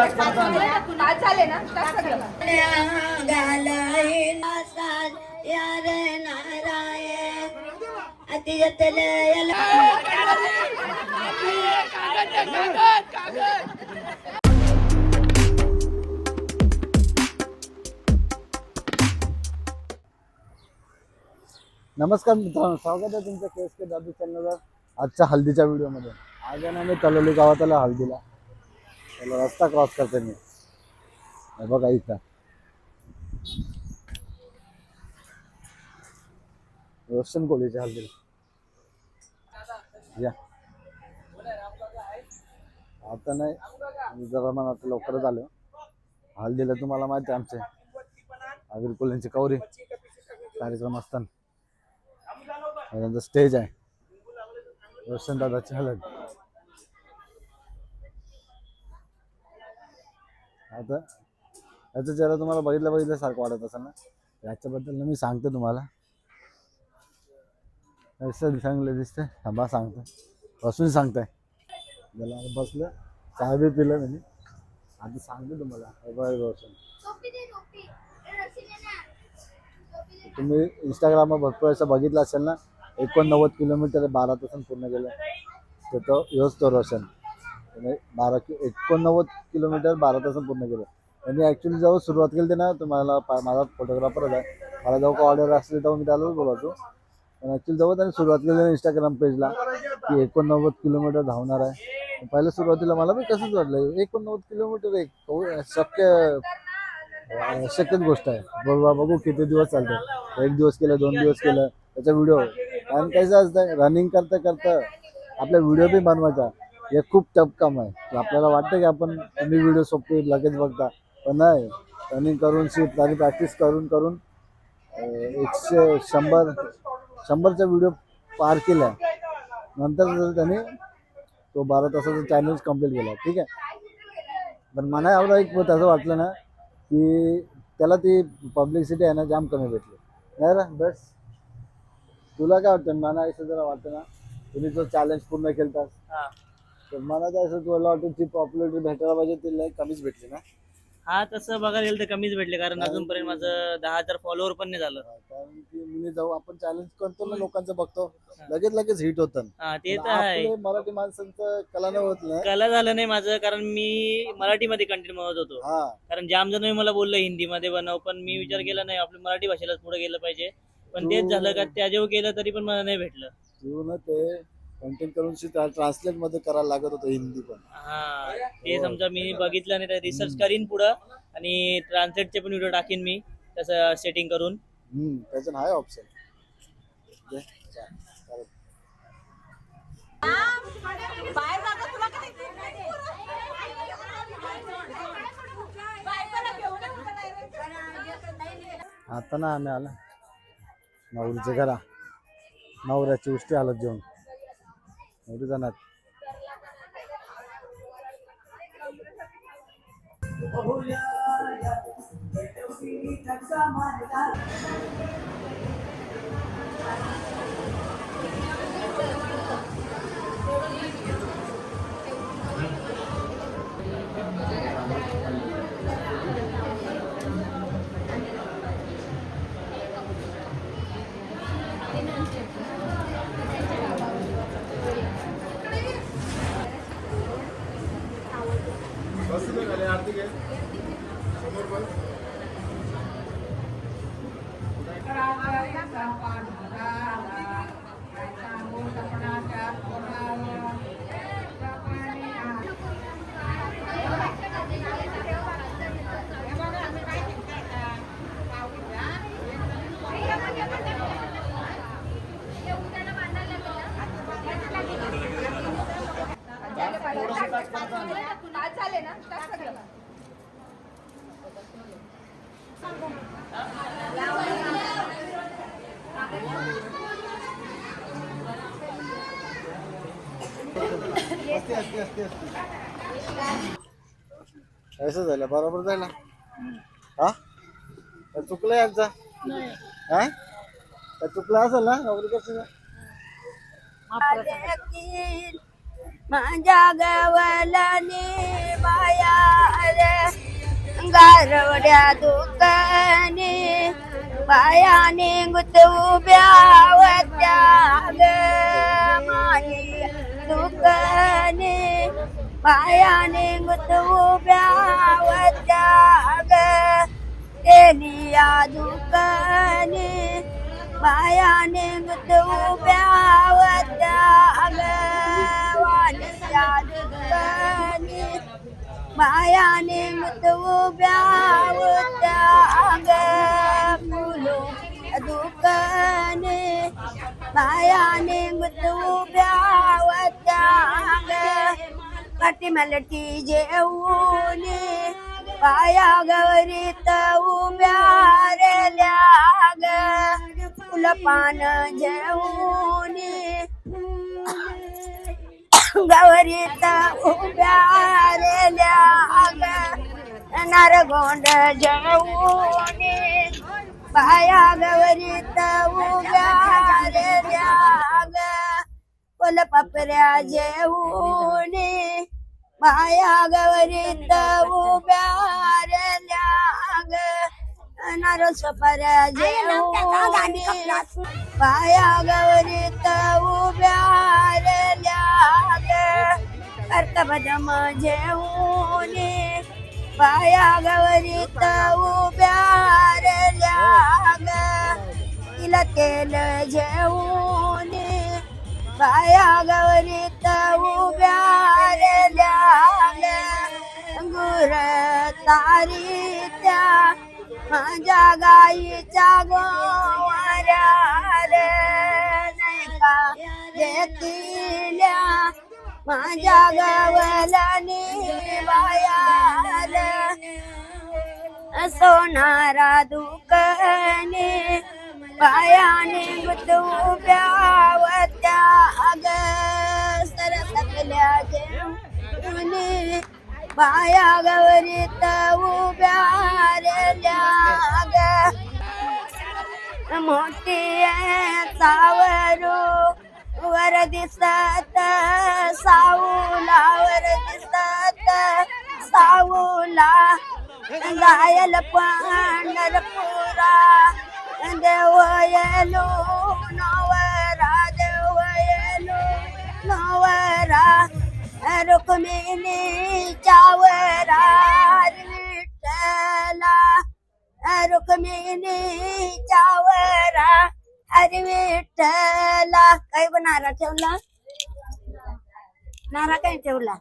झाले ना यार नारायण नमस्कार मित्रांनो, स्वागत आहे तुमचं KSK दादू चॅनलवर. आजच्या हल्दीच्या व्हिडिओमध्ये आज आहे ना मी तलोली गावातला हल्दीला त्याला रस्ता क्रॉस करते मी. हे बघा इथं रोशन कोळीच्या हल्दीला या. आता नाही, मी जरा मला आता लवकरच आलो हल्दीला. तुम्हाला माहिती आहे आमचे आविर कोल्यांची कवरी कार्यक्रम असताना त्यांचं स्टेज आहे, रोशन दादाची हलद. आता याचा चेहरा तुम्हाला बघितल्यासारखं वाटत असेल ना, याच्याबद्दल मी सांगतो तुम्हाला. असं चांगलं दिसतंय, थांबा सांगतो. बसून सांगताय त्याला, बसलं चहा बी पिलं म्हणजे आता सांगतो तुम्हाला. रोशन तुम्ही इंस्टाग्रामवर भरपूर असं बघितलं असेल ना, 89 किलोमीटर 12 तासांत पूर्ण केलं तर तो योच तो रोशन. त्याने 89 किलोमीटर 12 तासांत पूर्ण केलं. त्यांनी ॲक्च्युली जेव्हा सुरुवात केली होती ना, तुम्हाला माझा फोटोग्राफरच आहे, मला जेव्हा ऑर्डर असली तेव्हा मी त्यालाच बोलावतो. पण ॲक्च्युली जेव्हा त्यांनी सुरुवात केली इंस्टाग्राम पेजला की 89 किलोमीटर धावणार आहे, पहिल्या सुरुवातीला मला पण कसंच वाटलं 89 किलोमीटर शक्यच गोष्ट आहे. बघू किती दिवस चालतं, 1 दिवस केलं, 2 दिवस केलं त्याचा व्हिडिओ. आणि कसं असतं, रनिंग करता करता आपला व्हिडिओ बी बनवायचा हे खूप टफ काम आहे. आपल्याला वाटतं की आपण तुम्ही व्हिडिओ सोपे लगेच बघता, पण नाही. रनिंग करून शिफ्ट आणि प्रॅक्टिस करून करून 100चा व्हिडिओ पार केला. नंतर त्याने तो 12 तासाचा चॅलेंज कम्प्लीट केला. ठीक आहे, पण मला एवढं एक असं वाटलं ना की त्याला ती पब्लिसिटी आहे ना जाम कमी भेटली. नाही रे बस, तुला काय वाटतं? मला असं जरा वाटतं ना, तुम्ही जो चॅलेंज पूर्ण केलता तर मला तर असं तुला वाटतं ती पॉप्युलरिटी भेटायला पाहिजे, ती कमीच भेटली ना. हा, तसं बघायला गेलं तर कमीच भेटले, कारण अजूनपर्यंत माझं 10,000 फॉलोअर पण नाही झालं. कारण की मी जेव्हा आपण चॅलेंज करतो ना, लोकांचं बघतो लगेच हिट होतं. ते तर आहे, आपले मराठी माणसांचं कला नाही होत ना. कला झालं नाही माझं, कारण मी मराठीमध्ये कंटेंट बनवत होतो. कारण जाम जण मला बोललं हिंदीमध्ये बनव, पण मी विचार केला नाही, आपल्या मराठी भाषेलाच पुढे गेलं पाहिजे. पण तेच झालं का त्या जेव्हा केलं तरी पण मला नाही भेटलं. तू ना ते कंटेंट करून ट्रान्सलेट मध्ये करायला लागत होतं हिंदी पण. हा, ते समजा मी बघितलं नाही, रिसर्च करीन पुढं आणि ट्रान्सलेटचे पण व्हिडिओ टाकीन मी तसं सेटिंग करून. त्याचं आहे ऑप्शन. आता ना आम्ही आला नवरीच्या घरा, नवऱ्याची उष्टी हालत घेऊन नवरी जाणार. झाले ना असं झालं बरोबर झालं. हा, चुकलं यांचा. हा, चुकलं असेल ना नोकरी कसं. माझ्या गवलनी बाया रे गारवड्या दुकानी बायाने गुत उभ्या होत्या ग माझी दुकानी बायाने गुत उभ्या होत्या ग तेलिया दुकानी बायाने गुत उभ्या होत्या ग वालिया दुकानी बायाने गुत उभ्या होत्या ग फुलो दुकानी बायाने गुत उभ्या होत्या ग पाठीमालटी जेवूनी बाया गौरीत उभ्या रेल्या ग फुलपान जेवूनी गौरीत उभ्या रेल्या ग नारगोंड जेवूनी बाया गौरीत उभ्या रेल्या ग फुलपापऱ्या जेवूनी बाया गौरीत उभ्या रेल्या ग नारसपऱ्या जेवूनी बाया गौरीत उभ्या रेल्या ग कर्तबदम जेवूनी बाया गौरीत उभ्या रेल्या ग तिला तेल जेवूनी बाया गौरीत उभ्या रेल्या ग गुर तारीत्या माझ्या गाईच्या गोवाऱ्या रे नाही का देतील्या माझ्या गवलनी बाया रे सोनारा दुकानी बायाने गुत उभ्या होत्या ग सरसकल्या जेवूनी बाया गौरीत उभ्या रेल्या ग मोठी चावरू वर दिसत साऊला वर दिसत साऊला गायल पंढरपुरा देव येलो नवरा देव येलो नवरा रुक्मिणी चावरा विठ्ठला रुक्मिणी चावरा हरी विठ्ठला काय नारा ठेवला नारा काय ठेवला